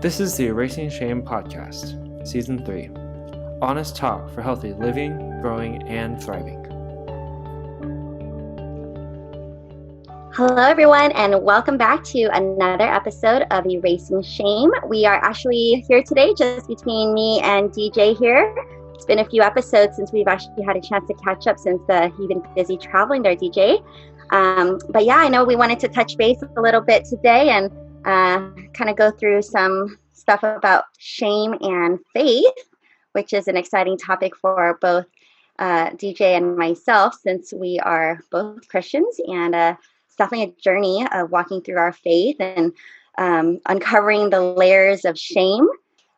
This is the Erasing Shame podcast, Season 3. Honest talk for healthy living, growing, and thriving. Hello, everyone, and welcome back to another episode of Erasing Shame. We are actually here today just between me and DJ here. It's been a few episodes since we've actually had a chance to catch up since you've been busy traveling there, DJ. But yeah, I know we wanted to touch base a little bit today and kind of go through some stuff about shame and faith, which is an exciting topic for both DJ and myself, since we are both Christians, and it's definitely a journey of walking through our faith and uncovering the layers of shame.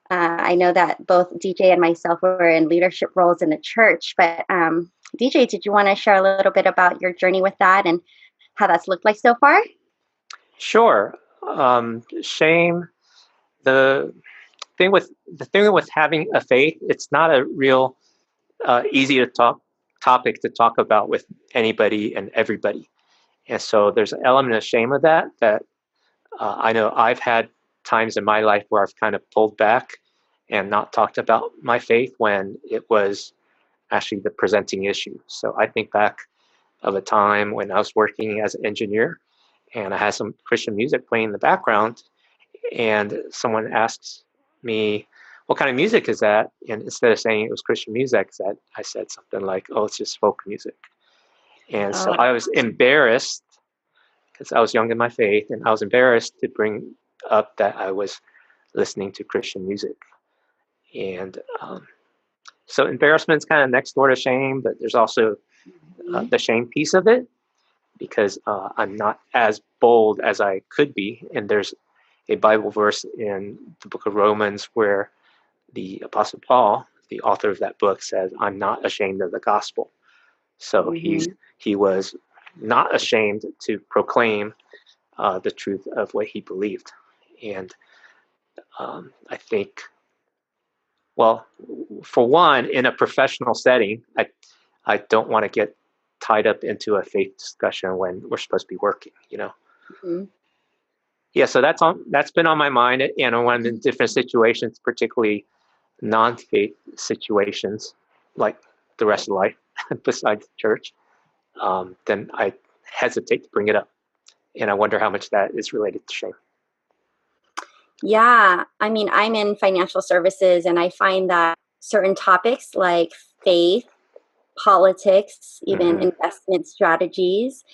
I know that both DJ and myself were in leadership roles in the church, but DJ, did you want to share a little bit about your journey with that and how that's looked like so far? Sure. Shame. The thing with having a faith, it's not a real easy topic to talk about with anybody and everybody, and so there's an element of shame of that I know I've had times in my life where I've kind of pulled back and not talked about my faith when it was actually the presenting issue. So I think back of a time when I was working as an engineer, and I had some Christian music playing in the background, and someone asks me, "What kind of music is that?" And instead of saying it was Christian music, I said something like, "Oh, it's just folk music." And so I was embarrassed because I was young in my faith, and I was embarrassed to bring up that I was listening to Christian music. And so embarrassment's kind of next door to shame, but there's also the shame piece of it, because I'm not as bold as I could be. And there's a Bible verse in the book of Romans where the Apostle Paul, the author of that book, says, "I'm not ashamed of the gospel." So he was not ashamed to proclaim the truth of what he believed. And I think, well, for one, in a professional setting, I don't want to get tied up into a faith discussion when we're supposed to be working, you know? Mm-hmm. Yeah, so that's been on my mind, and when I'm in different situations, particularly non-faith situations, like the rest of life besides church, then I hesitate to bring it up. And I wonder how much that is related to shame. Yeah, I mean, I'm in financial services, and I find that certain topics like faith, politics, even investment strategies,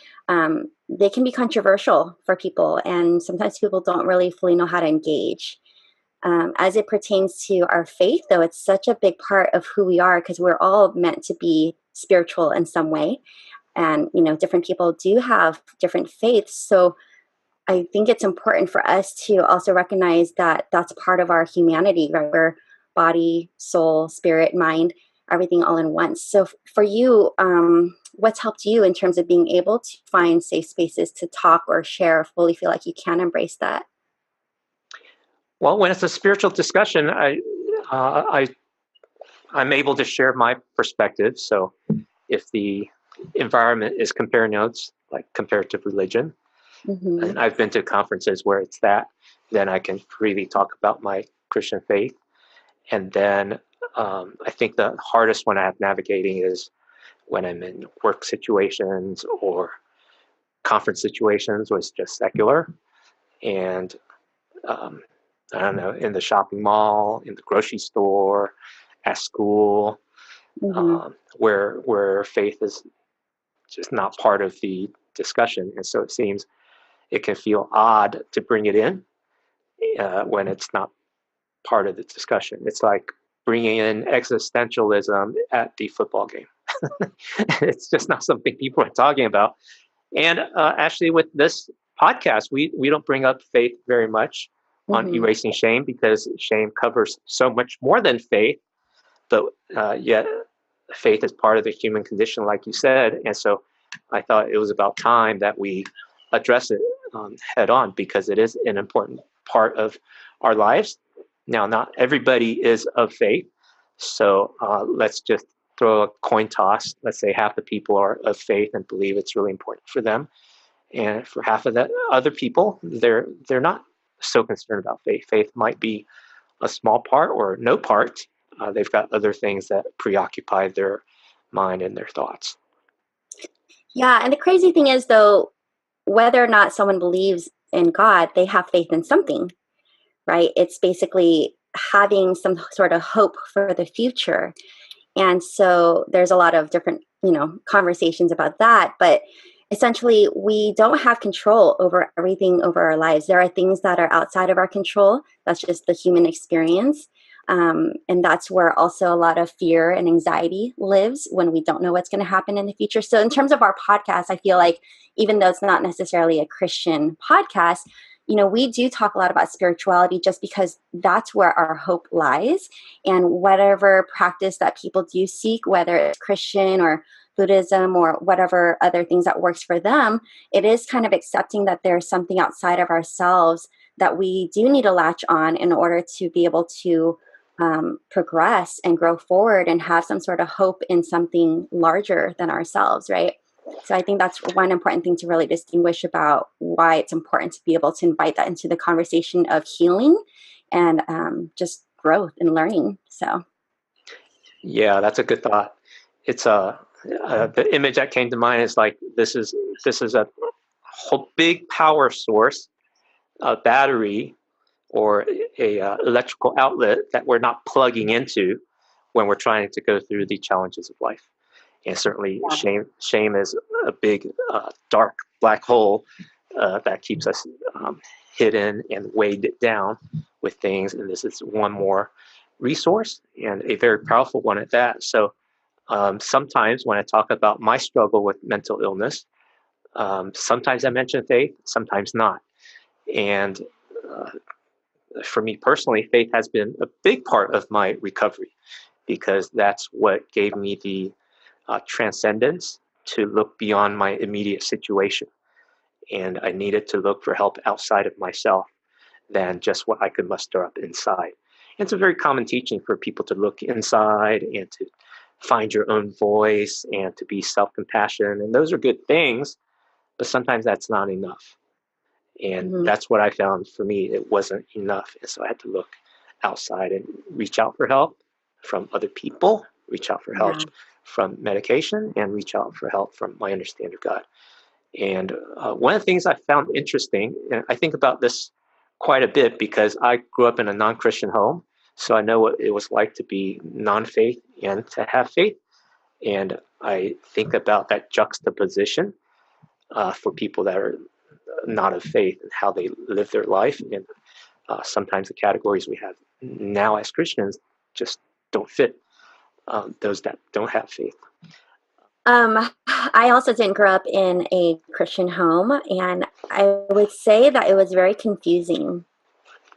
they can be controversial for people, and sometimes people don't really fully know how to engage. As it pertains to our faith, though, it's such a big part of who we are, because we're all meant to be spiritual in some way. And, you know, different people do have different faiths. So I think it's important for us to also recognize that that's part of our humanity, right? We're body, soul, spirit, mind, everything all in once. So for you, what's helped you in terms of being able to find safe spaces to talk or share, or fully feel like you can embrace that? Well, when it's a spiritual discussion, I'm able to share my perspective. So if the environment is compare notes, like comparative religion, and I've been to conferences where it's that, then I can freely talk about my Christian faith. And then I think the hardest one I have navigating is when I'm in work situations or conference situations where it's just secular. And I don't know, in the shopping mall, in the grocery store, at school, where faith is just not part of the discussion. And so it seems it can feel odd to bring it in when it's not part of the discussion. It's like bringing in existentialism at the football game. It's just not something people are talking about. And actually, with this podcast, we don't bring up faith very much on Erasing Shame, because shame covers so much more than faith. But yet, faith is part of the human condition, like you said. And so I thought it was about time that we address it head on, because it is an important part of our lives. Now, not everybody is of faith. So let's just throw a coin toss. Let's say half the people are of faith and believe it's really important for them. And for half of the other people, they're not so concerned about faith. Faith might be a small part or no part. They've got other things that preoccupy their mind and their thoughts. Yeah, and the crazy thing is, though, whether or not someone believes in God, they have faith in something, right? It's basically having some sort of hope for the future. And so there's a lot of different, conversations about that. But essentially, we don't have control over everything over our lives. There are things that are outside of our control. That's just the human experience. And that's where also a lot of fear and anxiety lives when we don't know what's going to happen in the future. So in terms of our podcast, I feel like even though it's not necessarily a Christian podcast, we do talk a lot about spirituality just because that's where our hope lies. And whatever practice that people do seek, whether it's Christian or Buddhism or whatever other things that works for them, it is kind of accepting that there's something outside of ourselves that we do need to latch on in order to be able to progress and grow forward and have some sort of hope in something larger than ourselves, right? So I think that's one important thing to really distinguish about why it's important to be able to invite that into the conversation of healing and just growth and learning. So, yeah, that's a good thought. It's the image that came to mind is like this is a whole big power source, a battery or a electrical outlet that we're not plugging into when we're trying to go through the challenges of life. And certainly shame is a big dark black hole that keeps us hidden and weighed down with things. And this is one more resource and a very powerful one at that. So sometimes when I talk about my struggle with mental illness, sometimes I mention faith, sometimes not. And for me personally, faith has been a big part of my recovery because that's what gave me the transcendence to look beyond my immediate situation. And I needed to look for help outside of myself than just what I could muster up inside. And it's a very common teaching for people to look inside and to find your own voice and to be self-compassionate. And those are good things, but sometimes that's not enough. And that's what I found for me. It wasn't enough. And so I had to look outside and reach out for help from other people, reach out for help from medication, and reach out for help from my understanding of God. And one of the things I found interesting, and I think about this quite a bit because I grew up in a non-Christian home, so I know what it was like to be non-faith and to have faith. And I think about that juxtaposition for people that are not of faith and how they live their life. And sometimes the categories we have now as Christians just don't fit those that don't have faith. I also didn't grow up in a Christian home, and I would say that it was very confusing.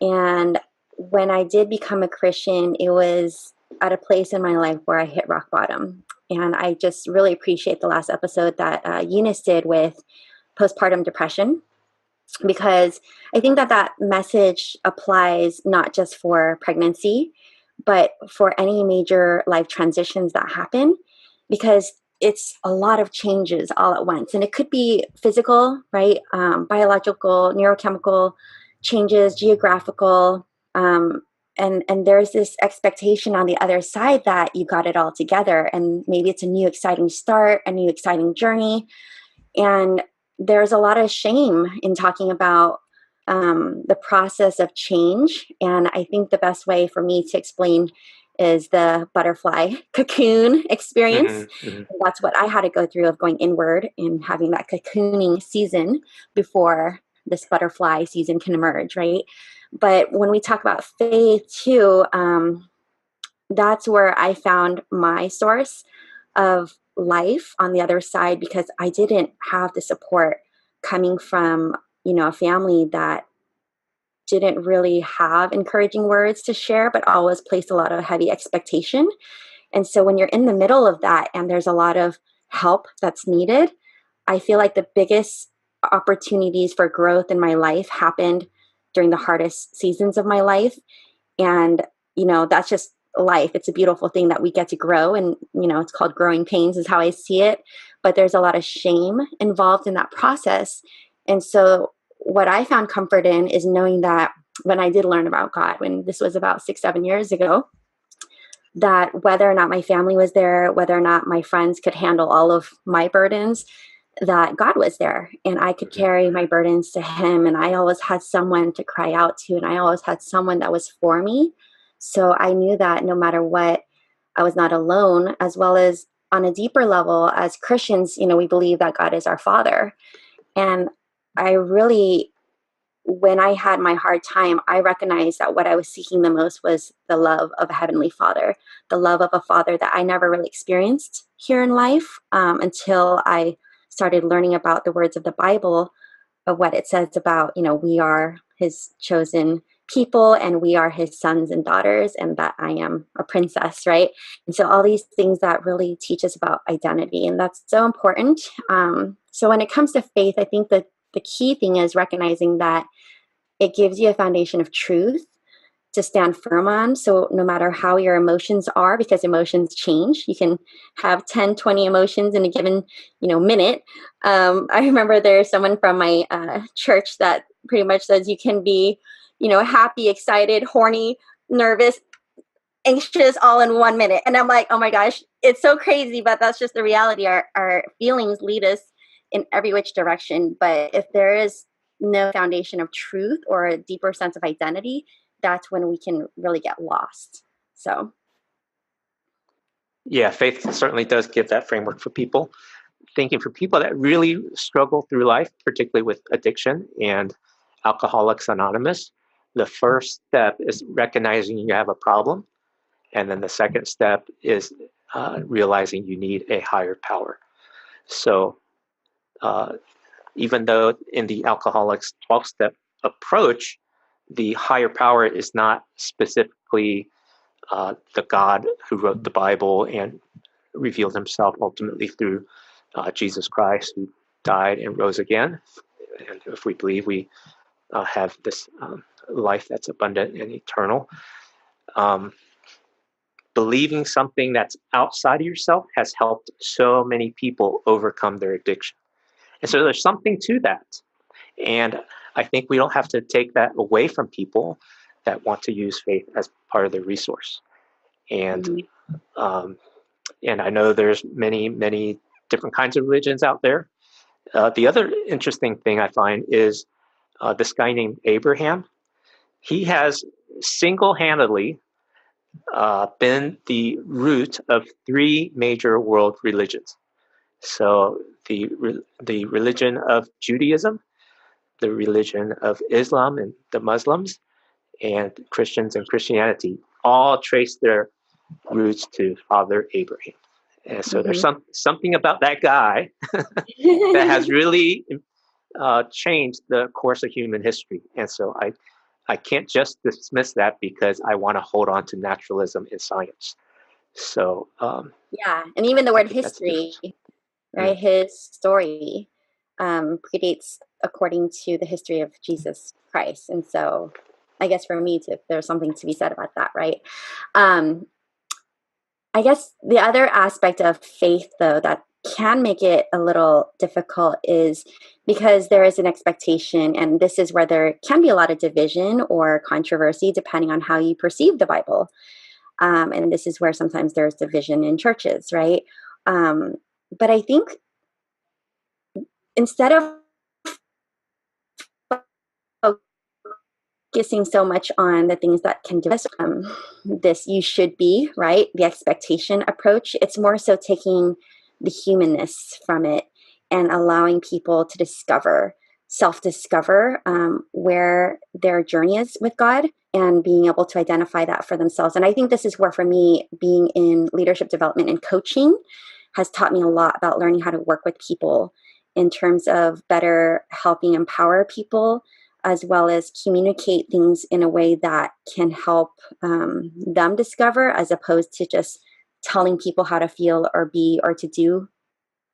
And when I did become a Christian, it was at a place in my life where I hit rock bottom. And I just really appreciate the last episode that Eunice did with postpartum depression, because I think that message applies not just for pregnancy, but for any major life transitions that happen, because it's a lot of changes all at once. And it could be physical, right? Biological, neurochemical changes, geographical. And there's this expectation on the other side that you got it all together. And maybe it's a new exciting start, a new exciting journey. And there's a lot of shame in talking about the process of change. And I think the best way for me to explain is the butterfly cocoon experience. That's what I had to go through, of going inward and having that cocooning season before this butterfly season can emerge, right? But when we talk about faith too, that's where I found my source of life on the other side, because I didn't have the support coming from, a family that didn't really have encouraging words to share, but always placed a lot of heavy expectation. And so when you're in the middle of that and there's a lot of help that's needed, I feel like the biggest opportunities for growth in my life happened during the hardest seasons of my life. And, that's just life. It's a beautiful thing that we get to grow, and, it's called growing pains is how I see it. But there's a lot of shame involved in that process. And so what I found comfort in is knowing that when I did learn about God, when this was about 6-7 years ago, that whether or not my family was there, whether or not my friends could handle all of my burdens, that God was there and I could carry my burdens to him. And I always had someone to cry out to, and I always had someone that was for me. So I knew that no matter what, I was not alone, as well as on a deeper level, as Christians, we believe that God is our Father. And I really, when I had my hard time, I recognized that what I was seeking the most was the love of a Heavenly Father, the love of a Father that I never really experienced here in life until I started learning about the words of the Bible, of what it says about, we are his chosen people and we are his sons and daughters, and that I am a princess, right? And so all these things that really teach us about identity, and that's so important. So when it comes to faith, I think that the key thing is recognizing that it gives you a foundation of truth to stand firm on. So no matter how your emotions are, because emotions change, you can have 10, 20 emotions in a given, minute. I remember there's someone from my church that pretty much says you can be, happy, excited, horny, nervous, anxious all in 1 minute. And I'm like, oh my gosh, it's so crazy, but that's just the reality. Our feelings lead us in every which direction. But if there is no foundation of truth or a deeper sense of identity, that's when we can really get lost. So Yeah, faith certainly does give that framework for people. Thinking for people that really struggle through life, particularly with addiction and Alcoholics Anonymous, the first step is recognizing you have a problem. And then the second step is realizing you need a higher power. So even though in the Alcoholics 12-step approach, the higher power is not specifically the God who wrote the Bible and revealed himself ultimately through Jesus Christ, who died and rose again. And if we believe we have this life that's abundant and eternal, believing something that's outside of yourself has helped so many people overcome their addiction. And so there's something to that. And I think we don't have to take that away from people that want to use faith as part of their resource. And and I know there's many, many different kinds of religions out there. The other interesting thing I find is this guy named Abraham. He has single-handedly been the root of 3 major world religions. So the religion of Judaism, the religion of Islam and the Muslims, and Christians and Christianity all trace their roots to Father Abraham. And so there's something about that guy that has really changed the course of human history. And so I can't just dismiss that because I want to hold on to naturalism in science. So yeah, and even the word history, right? His story predates according to the history of Jesus Christ, and so I guess for me, there's something to be said about that, right? I guess the other aspect of faith, though, that can make it a little difficult is because there is an expectation, and this is where there can be a lot of division or controversy depending on how you perceive the Bible. And this is where sometimes there's division in churches, right? But I think instead of focusing so much on the things that can divide us, this you should be, right? The expectation approach, it's more so taking the humanness from it and allowing people to self-discover where their journey is with God and being able to identify that for themselves. And I think this is where, for me, being in leadership development and coaching has taught me a lot about learning how to work with people in terms of better helping empower people, as well as communicate things in a way that can help them discover, as opposed to just telling people how to feel or be or to do,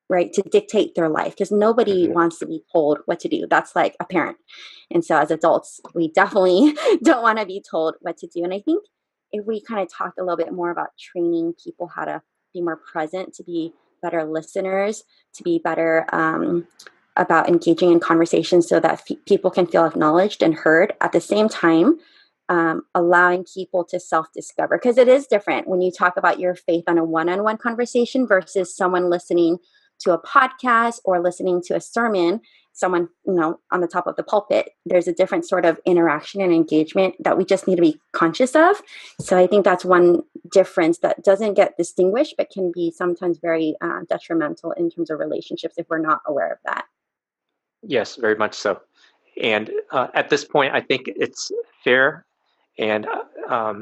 right? To dictate their life, because nobody wants to be told what to do. That's like a parent. And so as adults, we definitely don't want to be told what to do. And I think if we kind of talk a little bit more about training people how to be more present, to be better listeners, to be better about engaging in conversations so that people can feel acknowledged and heard, at the same time allowing people to self-discover, because it is different when you talk about your faith on a one-on-one conversation versus someone listening to a podcast or listening to a sermon, someone, on the top of the pulpit. There's a different sort of interaction and engagement that we just need to be conscious of. So I think that's one difference that doesn't get distinguished, but can be sometimes very detrimental in terms of relationships if we're not aware of that. Yes, very much so. And at this point, I think it's fair and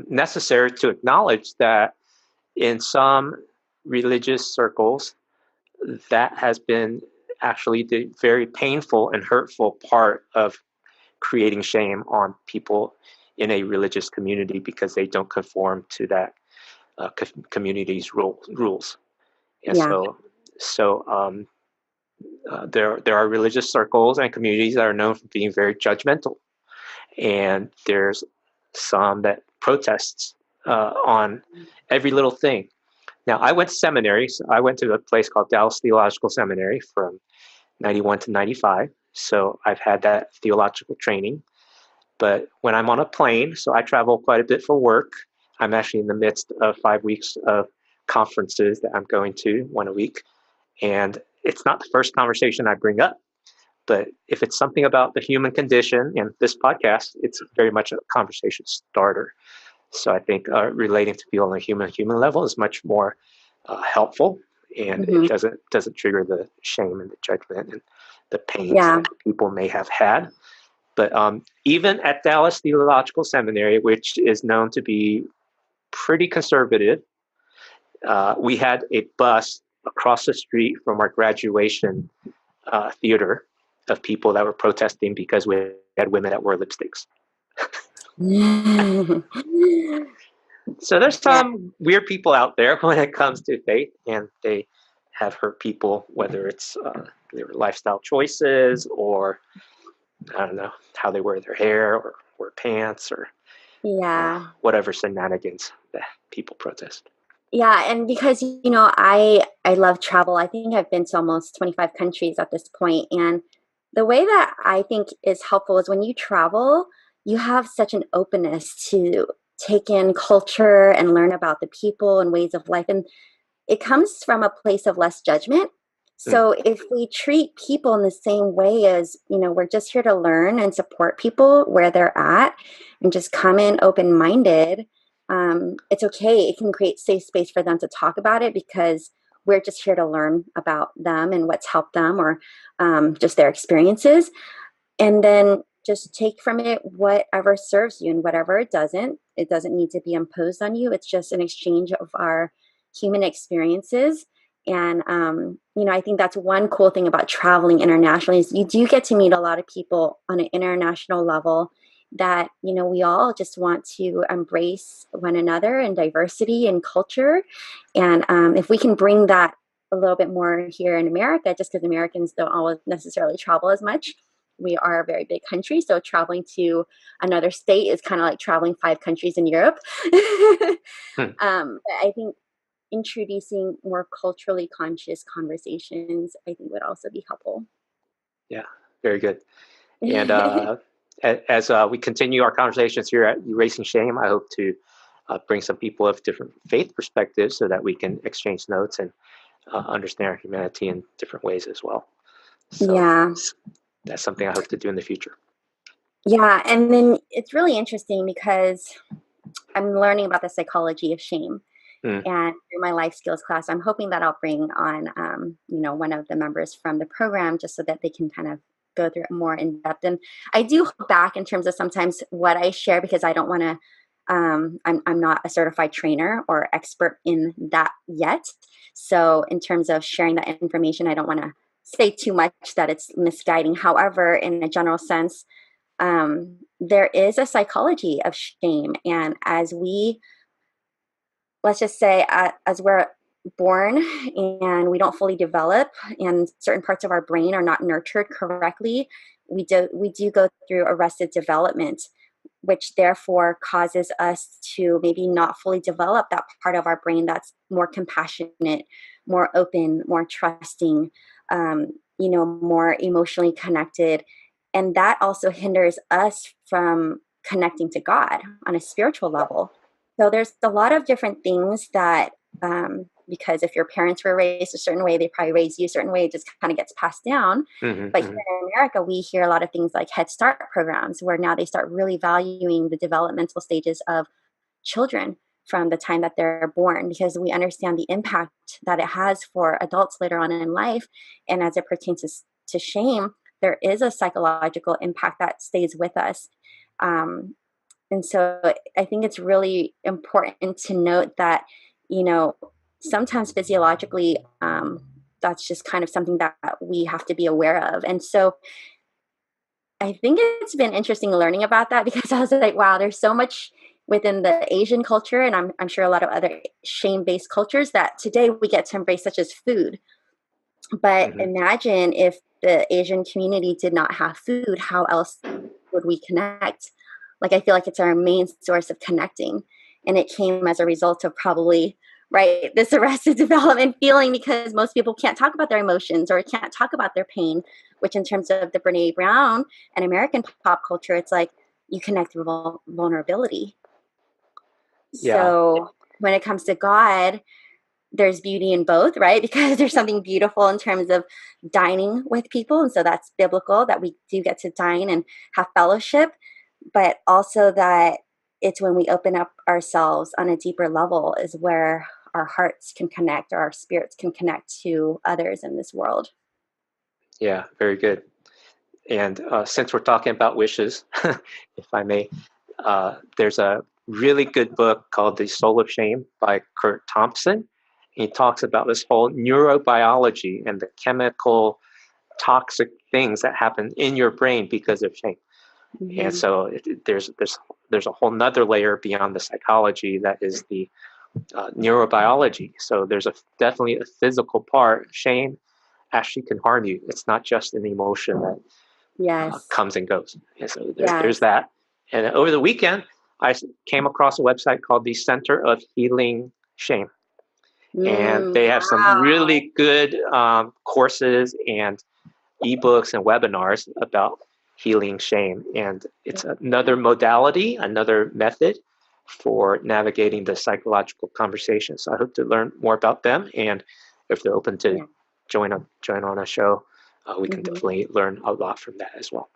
necessary to acknowledge that in some religious circles, that has been actually the very painful and hurtful part of creating shame on people in a religious community because they don't conform to that community's rules. And so there are religious circles and communities that are known for being very judgmental. And there's some that protests on every little thing. Now, I went to seminary. So I went to a place called Dallas Theological Seminary from 91 to 95. So I've had that theological training. But when I'm on a plane, so I travel quite a bit for work. I'm actually in the midst of 5 weeks of conferences that I'm going to, one a week. And it's not the first conversation I bring up. But if it's something about the human condition in this podcast, it's very much a conversation starter. So I think relating to people on a human level is much more helpful, and it doesn't trigger the shame and the judgment and the pains that people may have had. But even at Dallas Theological Seminary, which is known to be pretty conservative, we had a bus across the street from our graduation theater of people that were protesting because we had women that wore lipsticks. So there's some weird people out there when it comes to faith, and they have hurt people, whether it's their lifestyle choices or, I don't know, how they wear their hair or wear pants or whatever shenanigans that people protest. Yeah, and because, I love travel. I think I've been to almost 25 countries at this point. And the way that I think is helpful is when you travel, you have such an openness to take in culture and learn about the people and ways of life. And it comes from a place of less judgment. So if we treat people in the same way as, we're just here to learn and support people where they're at and just come in open-minded, it's okay. It can create safe space for them to talk about it because we're just here to learn about them and what's helped them or just their experiences. And then just take from it whatever serves you, and whatever it doesn't need to be imposed on you. It's just an exchange of our human experiences. And, I think that's one cool thing about traveling internationally is you do get to meet a lot of people on an international level that, we all just want to embrace one another and diversity and culture. And if we can bring that a little bit more here in America, just because Americans don't always necessarily travel as much. We are a very big country, so traveling to another state is kind of like traveling 5 countries in Europe. But I think introducing more culturally conscious conversations, I think, would also be helpful. Yeah, very good. And as we continue our conversations here at Erasing Shame, I hope to bring some people of different faith perspectives so that we can exchange notes and understand our humanity in different ways as well. So that's something I hope to do in the future. Yeah, and then it's really interesting because I'm learning about the psychology of shame. And through my life skills class, I'm hoping that I'll bring on, one of the members from the program just so that they can kind of go through it more in depth. And I do hold back in terms of sometimes what I share because I don't want to, I'm not a certified trainer or expert in that yet. So in terms of sharing that information, I don't want to say too much that it's misguiding. However, in a general sense, there is a psychology of shame. And as we, let's just say, as we're born and we don't fully develop and certain parts of our brain are not nurtured correctly, we do go through arrested development, which therefore causes us to maybe not fully develop that part of our brain that's more compassionate, more open, more trusting. more emotionally connected. And that also hinders us from connecting to God on a spiritual level. So there's a lot of different things that, because if your parents were raised a certain way, they probably raised you a certain way, it just kind of gets passed down. But here in America, we hear a lot of things like Head Start programs, where now they start really valuing the developmental stages of children from the time that they're born, because we understand the impact that it has for adults later on in life. And as it pertains to shame, there is a psychological impact that stays with us. And so I think it's really important to note that, sometimes physiologically, that's just kind of something that we have to be aware of. And so I think it's been interesting learning about that, because I was like, wow, there's so much within the Asian culture, and I'm sure a lot of other shame-based cultures that today we get to embrace, such as food. But imagine if the Asian community did not have food, how else would we connect? Like, I feel like it's our main source of connecting. And it came as a result of probably, right, this arrested development feeling, because most people can't talk about their emotions or can't talk about their pain, which in terms of the Brene Brown and American pop culture, it's like you connect through vulnerability. Yeah. So when it comes to God, there's beauty in both, right? Because there's something beautiful in terms of dining with people. And so that's biblical, that we do get to dine and have fellowship, but also that it's when we open up ourselves on a deeper level is where our hearts can connect, or our spirits can connect to others in this world. Yeah, very good. And since we're talking about wishes, if I may, there's a really good book called The Soul of Shame by Kurt Thompson. He talks about this whole neurobiology and the chemical toxic things that happen in your brain because of shame. And so there's a whole nother layer beyond the psychology that is the neurobiology. So there's definitely a physical part. Shame actually can harm you. It's not just an emotion that comes and goes. And so there's that. And over the weekend, I came across a website called the Center of Healing Shame. And they have some really good courses and ebooks and webinars about healing shame. And it's another modality, another method for navigating the psychological conversation. So I hope to learn more about them. And if they're open to join on a show, we can definitely learn a lot from that as well.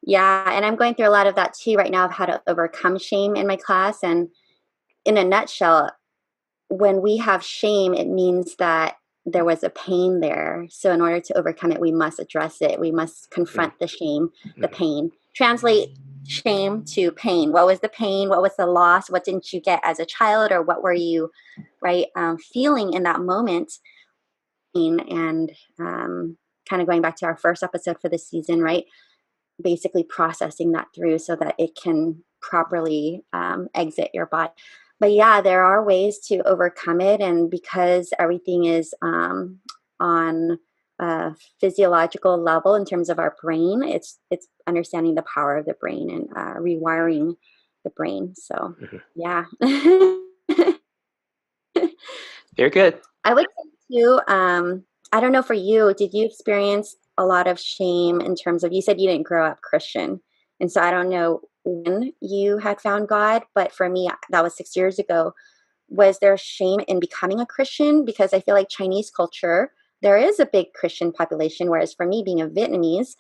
Yeah, and I'm going through a lot of that too right now, of how to overcome shame in my class. And in a nutshell, when we have shame, it means that there was a pain there. So in order to overcome it, we must address it. We must confront the shame, the pain. Translate shame to pain. What was the pain? What was the loss? What didn't you get as a child? Or what were you, feeling in that moment? And kind of going back to our first episode for this season, right? Basically processing that through so that it can properly exit your body. But yeah, there are ways to overcome it. And because everything is on a physiological level in terms of our brain, it's understanding the power of the brain and rewiring the brain. So yeah. Very good. I would say too, I don't know for you, did you experience a lot of shame in terms of, you said you didn't grow up Christian. And so I don't know when you had found God, but for me, that was 6 years ago. Was there shame in becoming a Christian? Because I feel like Chinese culture, there is a big Christian population. Whereas for me, being a Vietnamese,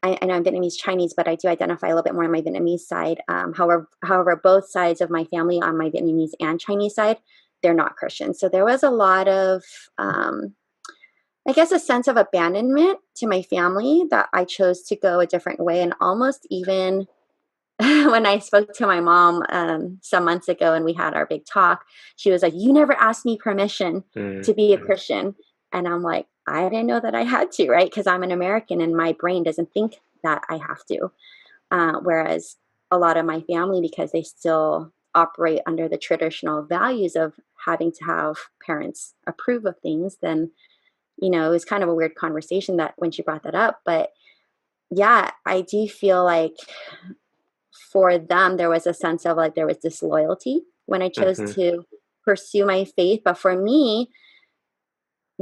I know I'm Vietnamese Chinese, but I do identify a little bit more on my Vietnamese side. However, both sides of my family, on my Vietnamese and Chinese side, they're not Christian. So there was a lot of, I guess, a sense of abandonment to my family that I chose to go a different way. And almost even when I spoke to my mom some months ago and we had our big talk, she was like, "You never asked me permission to be a Christian." And I'm like, I didn't know that I had to, right? Because I'm an American and my brain doesn't think that I have to. Whereas a lot of my family, because they still operate under the traditional values of having to have parents approve of things, then, it was kind of a weird conversation that when she brought that up. But yeah, I do feel like for them, there was a sense of like there was disloyalty when I chose to pursue my faith. But for me,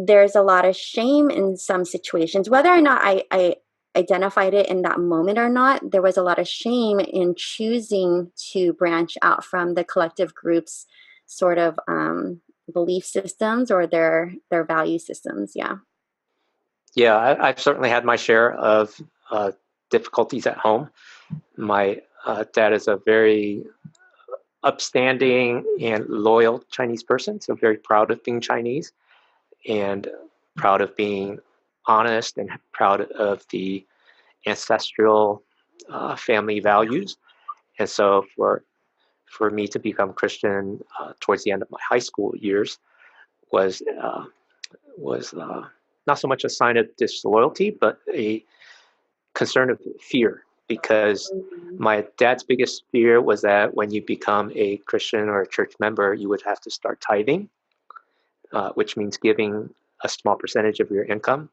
there's a lot of shame in some situations, whether or not I identified it in that moment or not. There was a lot of shame in choosing to branch out from the collective group's sort of belief systems or their value systems. Yeah, I've certainly had my share of difficulties at home. My dad is a very upstanding and loyal Chinese person, so very proud of being Chinese and proud of being honest and proud of the ancestral family values. And so for me to become Christian towards the end of my high school years was not so much a sign of disloyalty, but a concern of fear, because my dad's biggest fear was that when you become a Christian or a church member, you would have to start tithing, which means giving a small percentage of your income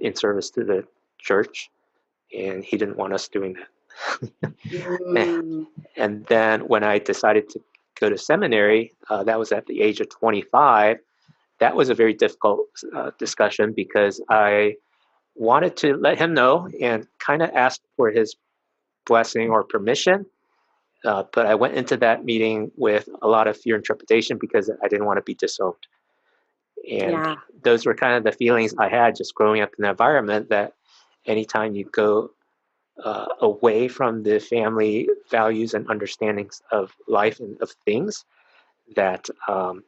in service to the church, and he didn't want us doing that. And then when I decided to go to seminary, that was at the age of 25. That was a very difficult discussion because I wanted to let him know and kind of ask for his blessing or permission. But I went into that meeting with a lot of fear and trepidation because I didn't want to be disowned. And those were kind of the feelings I had just growing up in the environment, that anytime you go away from the family values and understandings of life and of things, that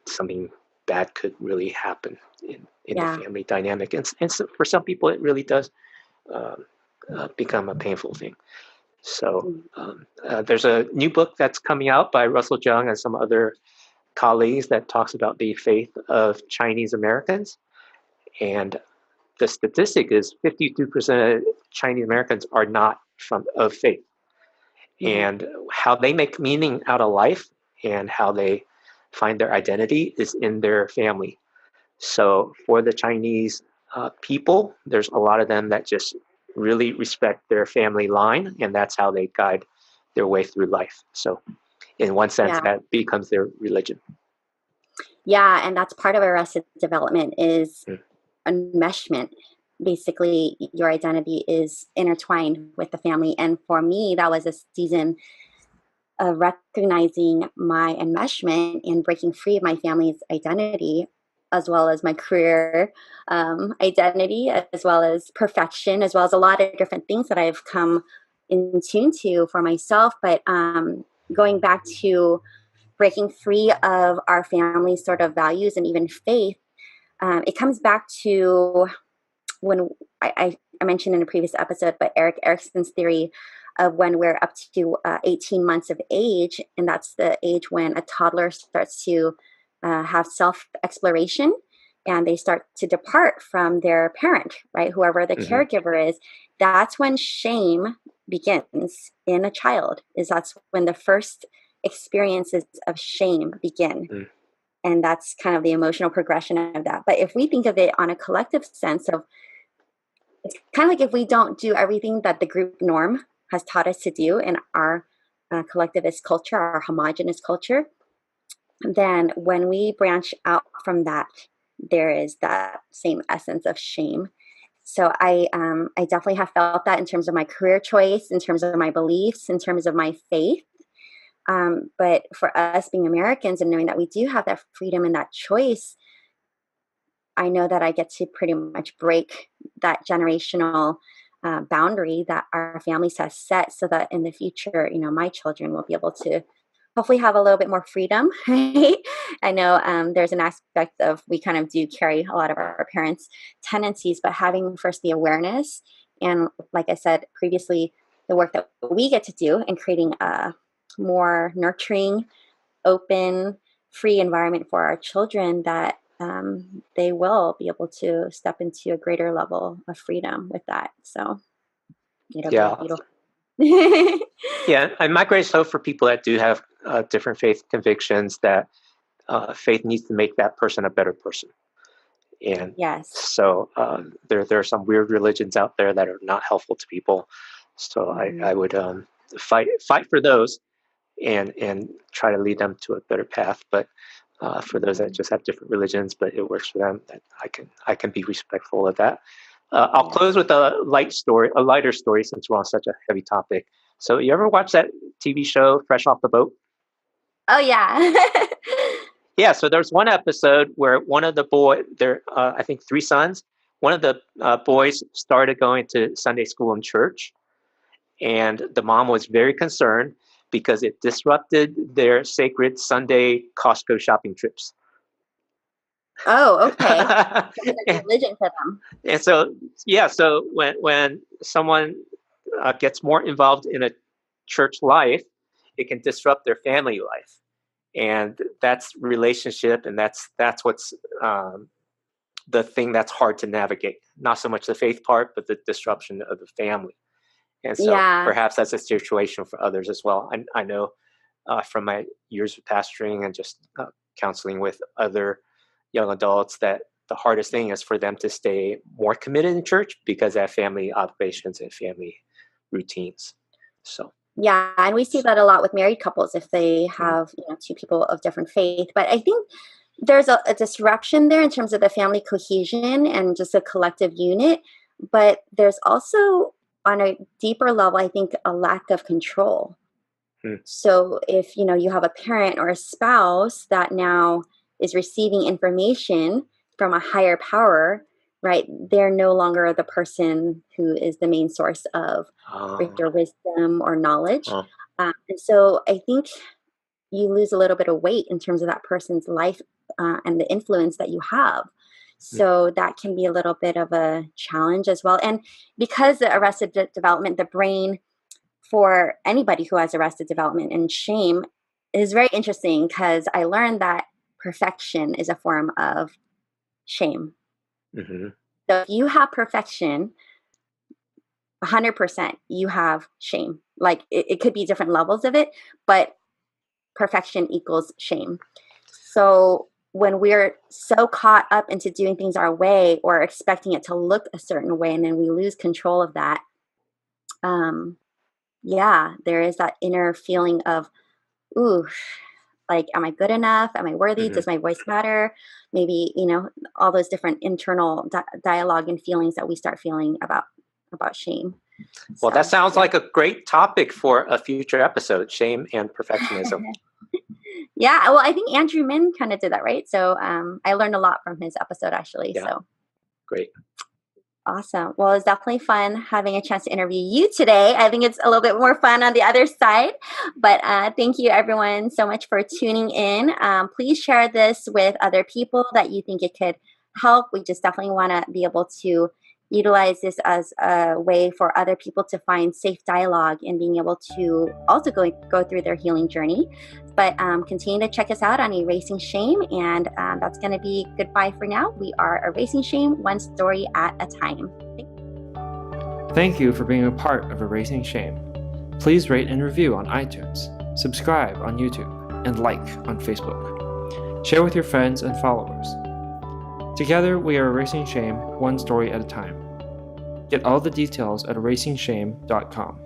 something bad could really happen in the family dynamic. And so for some people, it really does become a painful thing. So there's a new book that's coming out by Russell Jung and some other colleagues that talks about the faith of Chinese Americans. And the statistic is 52% of Chinese Americans are not of faith. And how they make meaning out of life and how they find their identity is in their family. So for the Chinese people, there's a lot of them that just really respect their family line, and that's how they guide their way through life. So in one sense, that becomes their religion. Yeah, and that's part of Arrested Development is enmeshment. Basically, your identity is intertwined with the family. And for me, that was a season of recognizing my enmeshment and breaking free of my family's identity, as well as my career identity, as well as perfection, as well as a lot of different things that I've come in tune to for myself. But going back to breaking free of our family's sort of values and even faith, it comes back to when I mentioned in a previous episode, but Erik Erikson's theory of when we're up to 18 months of age, and that's the age when a toddler starts to have self-exploration and they start to depart from their parent, right? Whoever the caregiver is, that's when shame begins in a child. That's when the first experiences of shame begin. And that's kind of the emotional progression of that. But if we think of it on a collective sense of, it's kind of like if we don't do everything that the group norm has taught us to do in our collectivist culture, our homogenous culture, then when we branch out from that, there is that same essence of shame. So I definitely have felt that in terms of my career choice, in terms of my beliefs, in terms of my faith. But for us being Americans and knowing that we do have that freedom and that choice, I know that I get to pretty much break that generational boundary that our families have set, so that in the future, my children will be able to hopefully have a little bit more freedom. Right? I know there's an aspect of, we kind of do carry a lot of our parents' tendencies, but having first the awareness, and like I said previously, the work that we get to do in creating a more nurturing, open, free environment for our children, that they will be able to step into a greater level of freedom with that. So it'll be beautiful. Yeah, and my greatest hope for people that do have different faith convictions, that faith needs to make that person a better person. And so there are some weird religions out there that are not helpful to people. So I would fight for those and try to lead them to a better path. But for those that just have different religions, but it works for them. That I can be respectful of that. I'll close with a lighter story, since we're on such a heavy topic. So, you ever watch that TV show Fresh Off the Boat? Oh yeah. Yeah. So there's one episode where one of the I think 3 sons. One of the boys started going to Sunday school and church, and the mom was very concerned because it disrupted their sacred Sunday Costco shopping trips. Oh, okay. It's religion for them. And so, yeah, so when someone gets more involved in a church life, it can disrupt their family life, and that's relationship, and that's what's the thing that's hard to navigate. Not so much the faith part, but the disruption of the family. And so perhaps that's a situation for others as well. I know from my years of pastoring and just counseling with other young adults that the hardest thing is for them to stay more committed in church because they have family obligations and family routines. So yeah, and we see that a lot with married couples if they have 2 people of different faith. But I think there's a disruption there in terms of the family cohesion and just a collective unit. But there's also, on a deeper level, I think a lack of control. So if you have a parent or a spouse that now is receiving information from a higher power, right? They're no longer the person who is the main source of greater wisdom or knowledge. And so I think you lose a little bit of weight in terms of that person's life and the influence that you have. So that can be a little bit of a challenge as well. And because the arrested development, the brain for anybody who has arrested development and shame is very interesting, because I learned that perfection is a form of shame. So if you have perfection, 100%, you have shame. Like it could be different levels of it, but perfection equals shame. So when we're so caught up into doing things our way or expecting it to look a certain way, and then we lose control of that, there is that inner feeling of, ooh, like, am I good enough? Am I worthy? Does my voice matter? Maybe, all those different internal dialogue and feelings that we start feeling about shame. Well, that sounds like a great topic for a future episode, shame and perfectionism. Yeah, well, I think Andrew Min kind of did that, right? So I learned a lot from his episode, actually. Yeah. So great. Awesome. Well, it's definitely fun having a chance to interview you today. I think it's a little bit more fun on the other side. But thank you, everyone, so much for tuning in. Please share this with other people that you think it could help. We just definitely want to be able to utilize this as a way for other people to find safe dialogue and being able to also go through their healing journey. But continue to check us out on Erasing Shame, and that's going to be goodbye for now. We are Erasing Shame, one story at a time. Thank you for being a part of Erasing Shame. Please rate and review on iTunes, subscribe on YouTube, and like on Facebook. Share with your friends and followers. Together, we are Erasing Shame, one story at a time. Get all the details at erasingshame.com.